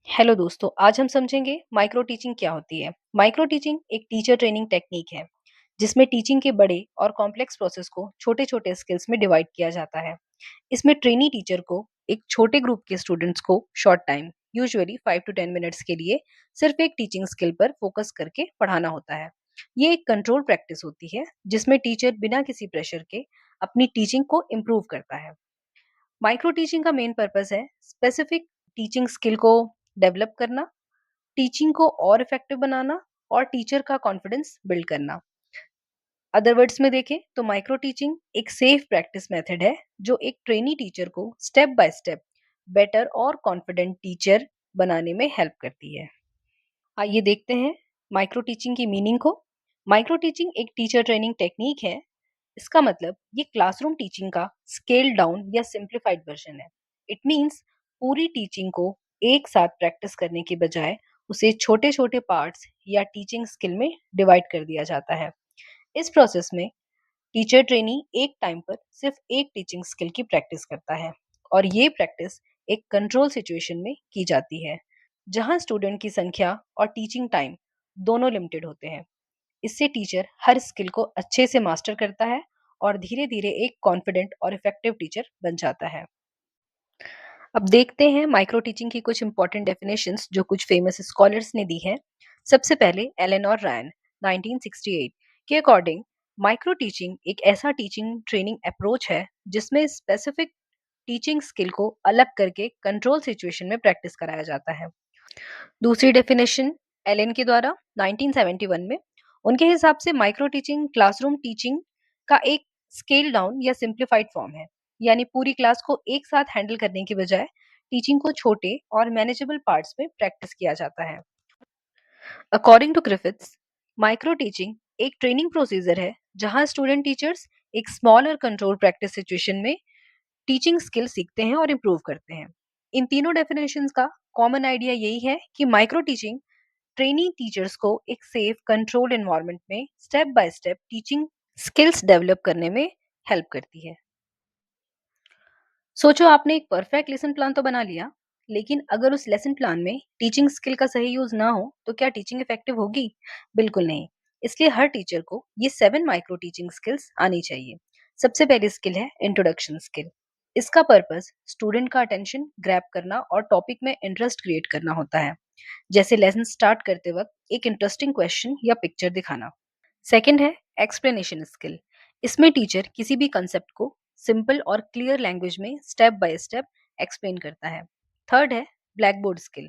Hello दोस्तों, आज हम समझेंगे माइक्रो टीचिंग क्या होती है। माइक्रो टीचिंग एक टीचर ट्रेनिंग टेक्निक है जिसमें टीचिंग के बड़े और कॉम्प्लेक्स प्रोसेस को छोटे छोटे स्किल्स में डिवाइड किया जाता है। इसमें ट्रेनी टीचर को एक छोटे ग्रुप के स्टूडेंट्स को short time, usually 5 to 10 minutes के लिए सिर्फ एक टीचिंग स्किल पर फोकस करके पढ़ाना होता है। ये एक कंट्रोल प्रैक्टिस होती है जिसमें टीचर बिना किसी प्रेशर के अपनी टीचिंग को इम्प्रूव करता है। माइक्रो टीचिंग का मेन पर्पस है स्पेसिफिक टीचिंग स्किल को डेवलप करना, टीचिंग को और इफेक्टिव बनाना और टीचर का कॉन्फिडेंस बिल्ड करना। अदर वर्ड्स में देखें तो माइक्रो टीचिंग एक सेफ प्रैक्टिस मेथड है जो एक ट्रेनी टीचर को स्टेप बाय स्टेप बेटर और कॉन्फिडेंट टीचर बनाने में हेल्प करती है। आइए देखते हैं माइक्रो टीचिंग की मीनिंग को। माइक्रो टीचिंग एक टीचर ट्रेनिंग टेक्निक है। इसका मतलब ये क्लासरूम टीचिंग का स्केल डाउन या सिंप्लीफाइड वर्जन है। इट मींस पूरी टीचिंग को एक साथ प्रैक्टिस करने के बजाय उसे छोटे छोटे पार्ट्स या टीचिंग स्किल में डिवाइड कर दिया जाता है। इस प्रोसेस में टीचर ट्रेनी एक टाइम पर सिर्फ एक टीचिंग स्किल की प्रैक्टिस करता है और ये प्रैक्टिस एक कंट्रोल सिचुएशन में की जाती है जहां स्टूडेंट की संख्या और टीचिंग टाइम दोनों लिमिटेड होते हैं। इससे टीचर हर स्किल को अच्छे से मास्टर करता है और धीरे धीरे एक कॉन्फिडेंट और इफेक्टिव टीचर बन जाता है। अब देखते हैं माइक्रो टीचिंग की कुछ इंपॉर्टेंट डेफिनेशंस जो कुछ फेमस स्कॉलर्स ने दी है। सबसे पहले एलन और रायन 1968 के अकॉर्डिंग माइक्रो टीचिंग एक ऐसा टीचिंग ट्रेनिंग अप्रोच है जिसमें स्पेसिफिक टीचिंग स्किल को अलग करके कंट्रोल सिचुएशन में प्रैक्टिस कराया जाता है। दूसरी डेफिनेशन एलन के द्वारा 1971 में, उनके हिसाब से माइक्रो टीचिंग क्लासरूम टीचिंग का एक स्केल डाउन या सिंप्लीफाइड फॉर्म है, यानी पूरी क्लास को एक साथ हैंडल करने के बजाय टीचिंग को छोटे और मैनेजेबल पार्ट्स में प्रैक्टिस किया जाता है। According to Griffiths, micro teaching एक ट्रेनिंग प्रोसीजर है जहां स्टूडेंट टीचर्स एक स्मॉल और कंट्रोल प्रैक्टिस सिचुएशन में टीचिंग स्किल सीखते हैं और इम्प्रूव करते हैं। इन तीनों डेफिनेशंस का कॉमन आइडिया यही है कि माइक्रो टीचिंग ट्रेनी टीचर्स को एक सेफ कंट्रोल्ड एनवायरनमेंट में step by step teaching skills develop करने में हेल्प करती है। सोचो आपने एक परफेक्ट लेसन प्लान तो बना लिया, लेकिन अगर उस लेसन प्लान में टीचिंग स्किल का सही यूज ना हो तो क्या टीचिंग इफेक्टिव होगी? बिल्कुल नहीं। इसलिए हर टीचर को ये 7 माइक्रो टीचिंग स्किल्स आनी चाहिए। सबसे पहली स्किल है इंट्रोडक्शन स्किल। इसका पर्पस स्टूडेंट का अटेंशन ग्रैब करना और टॉपिक में इंटरेस्ट क्रिएट करना होता है, जैसे लेसन स्टार्ट करते वक्त एक इंटरेस्टिंग क्वेश्चन या पिक्चर दिखाना। सेकंड है एक्सप्लेनेशन स्किल। इसमें टीचर किसी भी कंसेप्ट को सिंपल और क्लियर लैंग्वेज में स्टेप बाय स्टेप एक्सप्लेन करता है। थर्ड है ब्लैक बोर्ड स्किल।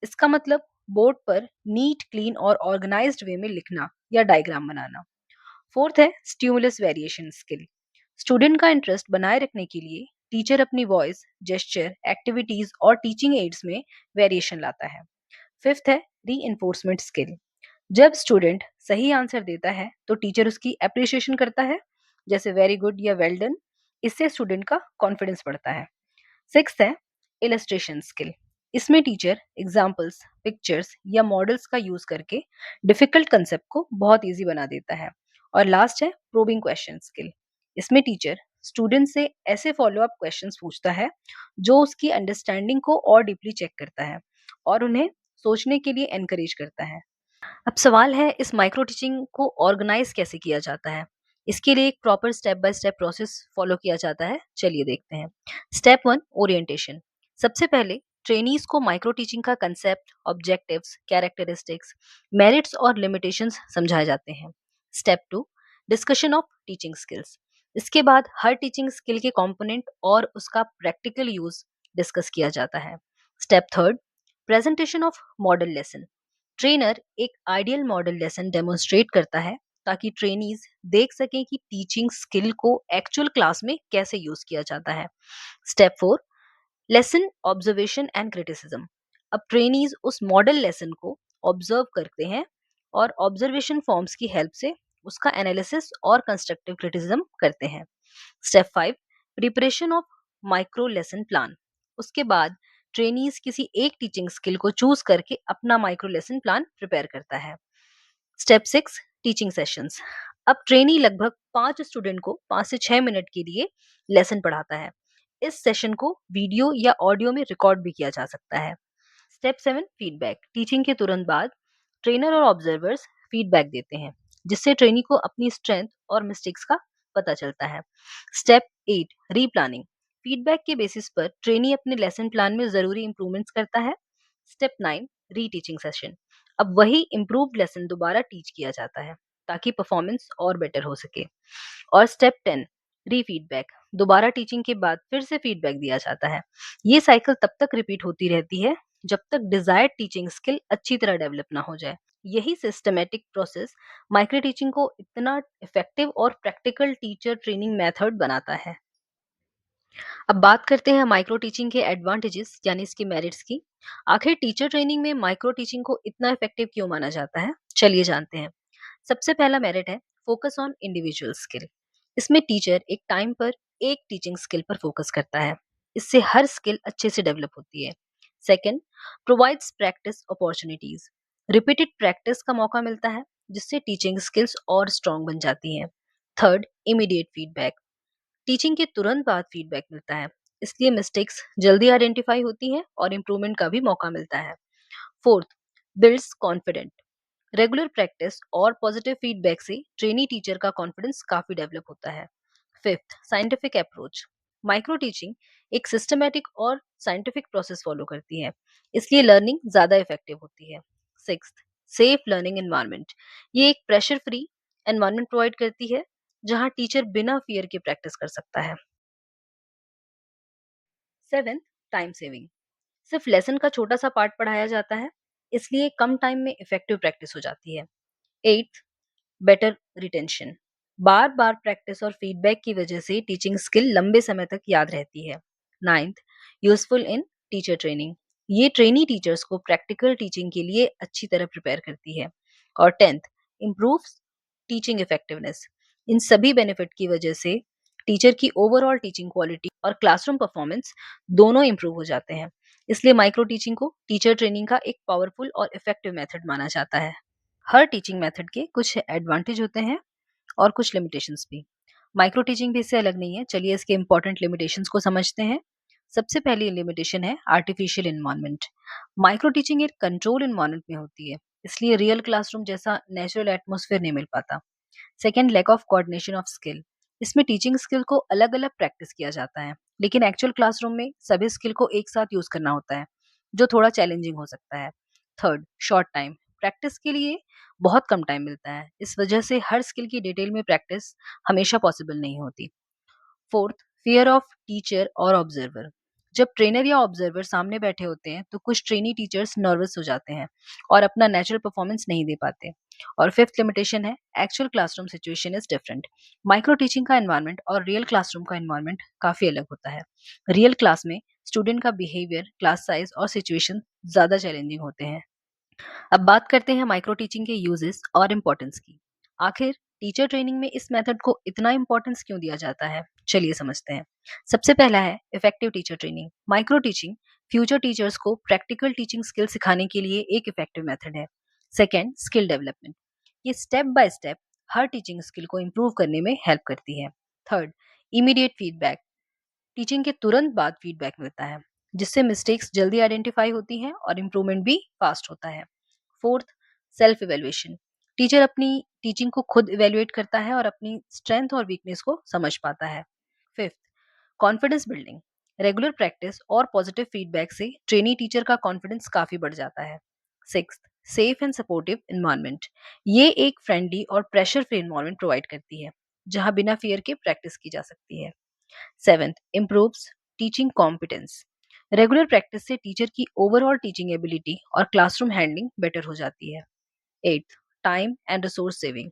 इसका मतलब बोर्ड पर नीट, क्लीन और ऑर्गेनाइज्ड वे में लिखना या डायग्राम बनाना। फोर्थ है स्टिमुलस वेरिएशन स्किल। स्टूडेंट का इंटरेस्ट बनाए रखने के लिए टीचर अपनी वॉइस, जेस्चर, एक्टिविटीज और टीचिंग एड्स में वेरिएशन लाता है। फिफ्थ है री स्किल। जब स्टूडेंट सही आंसर देता है तो टीचर उसकी अप्रिशिएशन करता है, जैसे वेरी गुड या वेल डन। इससे स्टूडेंट का कॉन्फिडेंस बढ़ता है। सिक्स्थ है इलस्ट्रेशन स्किल। इसमें टीचर एग्जाम्पल्स, पिक्चर्स या मॉडल्स का यूज करके डिफिकल्ट कंसेप्ट को बहुत इजी बना देता है। और लास्ट है प्रोबिंग क्वेश्चन स्किल। इसमें टीचर स्टूडेंट से ऐसे फॉलो अप क्वेश्चंस पूछता है जो उसकी अंडरस्टैंडिंग को और डीपली चेक करता है और उन्हें सोचने के लिए एनकरेज करता है। अब सवाल है इस माइक्रो टीचिंग को ऑर्गेनाइज कैसे किया जाता है। इसके लिए एक proper step by step process follow किया जाता है। चलिए देखते हैं। Step 1, orientation. सबसे पहले ट्रेनीज को माइक्रो टीचिंग का कंसेप्ट, ऑब्जेक्टिव्स, कैरेक्टरिस्टिक्स, मेरिट्स और लिमिटेशंस समझाए जाते हैं। Step 2, discussion of teaching skills. इसके बाद हर टीचिंग स्किल के कंपोनेंट और उसका प्रैक्टिकल यूज डिस्कस किया जाता है। Step 3, presentation of model lesson. Trainer एक आइडियल मॉडल लेसन डेमोन्स्ट्रेट करता है ताकि ट्रेनीज देख सकें कि टीचिंग स्किल को एक्चुअल क्लास में कैसे यूज किया जाता है। Step 4, lesson observation and criticism. अब ट्रेनीज उस मॉडल लेसन को ऑब्जर्व करते हैं और ऑब्जर्वेशन फॉर्म्स की हेल्प से उसका एनालिसिस और कंस्ट्रक्टिव क्रिटिसिज्म करते हैं। Step 5, preparation of micro lesson plan. उसके बाद ट्रेनीज किसी एक टीचिंग स्किल को चूज करके अपना माइक्रो लेसन प्लान प्रिपेयर करता है। Step 6, teaching sessions. अब ट्रेनी लगभग 5 स्टूडेंट को 5 से 6 मिनट के लिए लेसन पढ़ाता है। इस सेशन को वीडियो या ऑडियो में रिकॉर्ड भी किया जा सकता है। Step 7 feedback. टीचिंग के तुरंत बाद ट्रेनर और ऑब्जर्वर्स फीडबैक देते हैं, जिससे ट्रेनी को अपनी स्ट्रेंथ और मिस्टेक्स का पता चलता है। Step 8 replanning. फीडबैक के बेसिस पर ट्रेनी अपने लेसन प्लान में जरूरी इंप्रूवमेंट्स करता है। Step 9 reteaching session. अब वही इम्प्रूव्ड लेसन दोबारा टीच किया जाता है ताकि परफॉर्मेंस और बेटर हो सके। और स्टेप 10 रीफीडबैक। दोबारा टीचिंग के बाद फिर से फीडबैक दिया जाता है। ये साइकिल तब तक रिपीट होती रहती है जब तक डिजायर्ड टीचिंग स्किल अच्छी तरह डेवलप ना हो जाए। यही सिस्टमेटिक प्रोसेस माइक्रो टीचिंग को इतना इफेक्टिव और प्रैक्टिकल टीचर ट्रेनिंग मेथड बनाता है। अब बात करते हैं माइक्रो टीचिंग के एडवांटेजेस यानी इसके मेरिट्स की। आखिर टीचर ट्रेनिंग में माइक्रो टीचिंग को इतना इफेक्टिव क्यों माना जाता है, चलिए जानते हैं। सबसे पहला मेरिट है फोकस ऑन इंडिविजुअल स्किल। इसमें टीचर एक टाइम पर एक टीचिंग स्किल पर फोकस करता है। इससे हर स्किल अच्छे से डेवलप होती है। Second, provides practice opportunities. Repeated practice का मौका मिलता है, जिससे टीचिंग स्किल्स और स्ट्रांग बन जाती हैं। Third, immediate feedback. टीचिंग के तुरंत बाद फीडबैक मिलता है, इसलिए मिस्टेक्स जल्दी आइडेंटिफाई होती हैं और इम्प्रूवमेंट का भी मौका मिलता है। Fourth, builds confident. Regular practice और पॉजिटिव फीडबैक से ट्रेनी टीचर का कॉन्फिडेंस काफी डेवलप होता है। Fifth, scientific approach. Micro teaching एक सिस्टमेटिक और साइंटिफिक प्रोसेस फॉलो करती है, इसलिए लर्निंग ज्यादा इफेक्टिव होती है। Sixth, safe learning environment. ये एक प्रेशर फ्री एनवायरनमेंट प्रोवाइड करती है जहां टीचर बिना फियर के प्रैक्टिस कर सकता है। Seventh, time saving. सिर्फ लेसन का छोटा सा पार्ट पढ़ाया जाता है, इसलिए कम टाइम में इफेक्टिव प्रैक्टिस हो जाती है। Eighth, better retention. बार बार प्रैक्टिस और फीडबैक की वजह से टीचिंग स्किल लंबे समय तक याद रहती है। Ninth, useful in teacher training. ये ट्रेनी टीचर्स को प्रैक्टिकल टीचिंग के लिए अच्छी तरह प्रिपेयर करती है। और टेंथ, इम्प्रूव्स टीचिंग इफेक्टिवनेस। इन सभी बेनिफिट की वजह से टीचर की ओवरऑल टीचिंग क्वालिटी और क्लासरूम परफॉर्मेंस दोनों इंप्रूव हो जाते हैं। इसलिए माइक्रो टीचिंग को टीचर ट्रेनिंग का एक पावरफुल और इफेक्टिव मेथड माना जाता है। हर टीचिंग मेथड के कुछ एडवांटेज होते हैं और कुछ लिमिटेशंस भी। माइक्रो टीचिंग भी इससे अलग नहीं है। चलिए इसके इंपॉर्टेंट लिमिटेशंस को समझते हैं। सबसे पहली लिमिटेशन है आर्टिफिशियल इन्वायरमेंट। माइक्रो टीचिंग एक कंट्रोल इन्वायरमेंट में होती है, इसलिए रियल क्लासरूम जैसा नेचुरल एटमोसफेयर नहीं मिल पाता। Second, lack of coordination of skill. इसमें टीचिंग स्किल को अलग अलग प्रैक्टिस किया जाता है, लेकिन एक्चुअल क्लासरूम में सभी स्किल को एक साथ यूज करना होता है, जो थोड़ा चैलेंजिंग हो सकता है। Third, short time. प्रैक्टिस के लिए बहुत कम टाइम मिलता है, इस वजह से हर स्किल की डिटेल में प्रैक्टिस हमेशा पॉसिबल नहीं होती। फोर्थ, फियर ऑफ टीचर और ऑब्जर्वर। जब ट्रेनर या ऑब्जर्वर सामने बैठे होते हैं तो कुछ ट्रेनी टीचर्स नर्वस हो जाते हैं और अपना नेचुरल परफॉर्मेंस नहीं दे पाते। और फिफ्थ लिमिटेशन है actual classroom situation is different. Micro teaching का एनवायरनमेंट और रियल क्लासरूम का एनवायरनमेंट काफी अलग होता है। रियल क्लास में स्टूडेंट का बिहेवियर, क्लास साइज और सिचुएशन ज्यादा चैलेंजिंग होते हैं। अब बात करते हैं माइक्रो टीचिंग के यूजेस और इम्पोर्टेंस की। आखिर टीचर ट्रेनिंग में इस मेथड को इतना इम्पोर्टेंस क्यों दिया जाता है, चलिए समझते हैं। सबसे पहला है effective teacher training. Micro teaching future teachers को प्रैक्टिकल टीचिंग स्किल सिखाने के लिए एक इफेक्टिव मेथड है। Second, skill development. ये स्टेप बाय स्टेप हर टीचिंग स्किल को इम्प्रूव करने में हेल्प करती है। Third, immediate feedback. टीचिंग के तुरंत बाद फीडबैक मिलता है, जिससे मिस्टेक्स जल्दी आइडेंटिफाई होती हैं और इम्प्रूवमेंट भी फास्ट होता है। Fourth, self evaluation. टीचर अपनी टीचिंग को खुद इवेल्युएट करता है और अपनी स्ट्रेंथ और वीकनेस को समझ पाता है। Fifth, confidence building. Regular practice और पॉजिटिव फीडबैक से ट्रेनी टीचर का कॉन्फिडेंस काफी बढ़ जाता है। Sixth, safe and supportive environment. ये एक फ्रेंडली और प्रेशर फ्री एनवायरनमेंट प्रोवाइड करती है, जहां बिना फियर के प्रैक्टिस की जा सकती है। Seventh, improves teaching competence. Regular practice से टीचर की ओवरऑल टीचिंग एबिलिटी और क्लासरूम हैंडलिंग बेटर हो जाती है। Eighth, time and resource saving.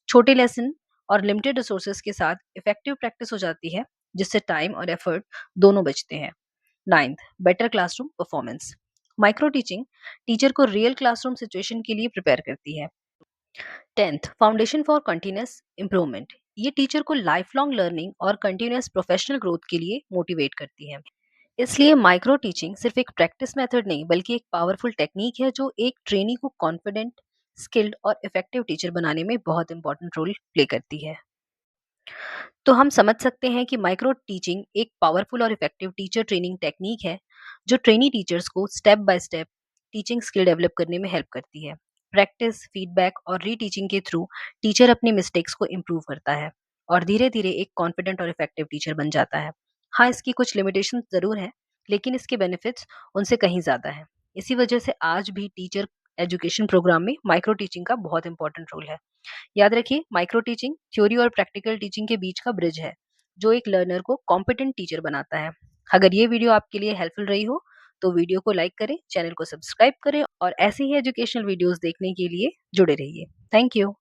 छोटे लेसन और लिमिटेड रिसोर्सेज के साथ इफेक्टिव प्रैक्टिस हो जाती है, जिससे टाइम और एफर्ट दोनों बचते हैं। Ninth, better classroom performance. Micro teaching teacher को रियल क्लासरूम सिचुएशन के लिए प्रिपेयर करती है। Tenth, foundation for continuous improvement. ये टीचर को लाइफ लॉन्ग लर्निंग और कंटिन्यूअस प्रोफेशनल ग्रोथ के लिए मोटिवेट करती है। इसलिए माइक्रो टीचिंग सिर्फ एक प्रैक्टिस मेथड नहीं, बल्कि एक पावरफुल टेक्निक है जो एक ट्रेनी को कॉन्फिडेंट, स्किल्ड और इफेक्टिव टीचर बनाने में बहुत इंपॉर्टेंट रोल प्ले करती है। तो हम समझ सकते हैं कि माइक्रो टीचिंग एक पावरफुल और इफेक्टिव टीचर ट्रेनिंग टेक्निक है जो ट्रेनी टीचर्स को step by step teaching skill develop करने में हेल्प करती है। प्रैक्टिस, फीडबैक और रीटीचिंग के थ्रू टीचर अपनी मिस्टेक्स को इम्प्रूव करता है और धीरे-धीरे एक कॉन्फिडेंट और इफेक्टिव टीचर बन जाता है। हाँ, इसकी कुछ लिमिटेशंस ज़रूर हैं, लेकिन इसके बेनिफिट्स उनसे कहीं ज़्यादा हैं। इसी वजह से आज भी टीचर एजुकेशन प्रोग्राम में माइक्रो टीचिंग का बहुत इंपॉर्टेंट रोल है। याद रखिए, माइक्रो टीचिंग थ्योरी और प्रैक्टिकल टीचिंग के बीच का ब्रिज है, जो एक लर्नर को कॉम्पिटेंट टीचर बनाता है। अगर ये वीडियो आपके लिए हेल्पफुल रही हो, तो वीडियो को लाइक करें, चैनल को सब्सक्राइब करें और ऐसे ही एजुकेशनल वीडियोस देखने के लिए जुड़े रहिए। Thank you.